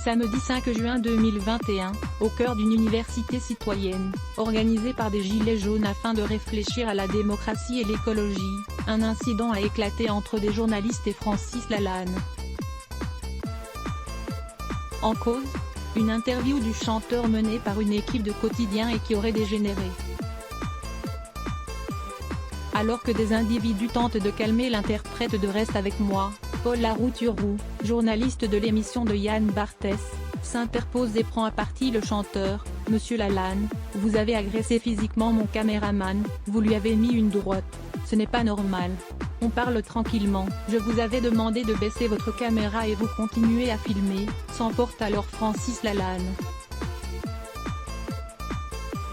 Samedi 5 juin 2021, au cœur d'une université citoyenne, organisée par des gilets jaunes afin de réfléchir à la démocratie et l'écologie, un incident a éclaté entre des journalistes et Francis Lalanne. En cause, une interview du chanteur menée par une équipe de quotidien et qui aurait dégénéré. Alors que des individus tentent de calmer l'interprète de Reste avec moi, Paul Larouturou, journaliste de l'émission de Yann Barthès, s'interpose et prend à partie le chanteur. « Monsieur Lalanne, vous avez agressé physiquement mon caméraman, vous lui avez mis une droite. Ce n'est pas normal. On parle tranquillement. Je vous avais demandé de baisser votre caméra et vous continuez à filmer », s'emporte alors Francis Lalanne.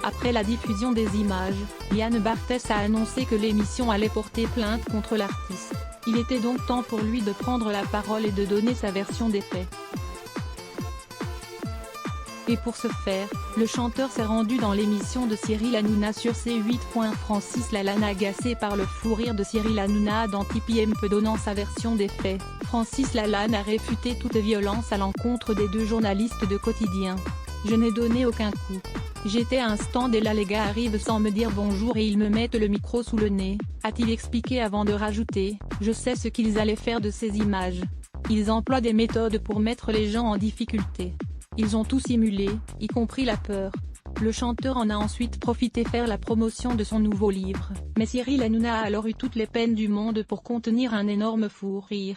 Après la diffusion des images, Yann Barthès a annoncé que l'émission allait porter plainte contre l'artiste. Il était donc temps pour lui de prendre la parole et de donner sa version des faits. Et pour ce faire, le chanteur s'est rendu dans l'émission de Cyril Hanouna sur C8. Francis Lalanne, agacé par le fou rire de Cyril Hanouna dans Tipeee MP donnant sa version des faits, Francis Lalanne a réfuté toute violence à l'encontre des deux journalistes de quotidien. « Je n'ai donné aucun coup. J'étais à un stand et là les gars arrivent sans me dire bonjour et ils me mettent le micro sous le nez », a-t-il expliqué avant de rajouter « Je sais ce qu'ils allaient faire de ces images. Ils emploient des méthodes pour mettre les gens en difficulté. Ils ont tout simulé, y compris la peur ». Le chanteur en a ensuite profité faire la promotion de son nouveau livre, mais Cyril Hanouna a alors eu toutes les peines du monde pour contenir un énorme fou rire.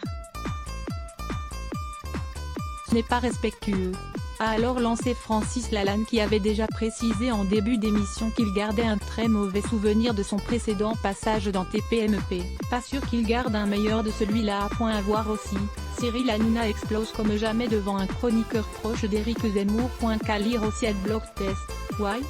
« Ce n'est pas respectueux », a alors lancé Francis Lalanne, qui avait déjà précisé en début d'émission qu'il gardait un très mauvais souvenir de son précédent passage dans Tipeee MP. Pas sûr qu'il garde un meilleur de celui-là. À voir aussi, Cyril Hanouna explose comme jamais devant un chroniqueur proche d'Éric Zemmour. Qu'à lire aussi @blogtest. Why ?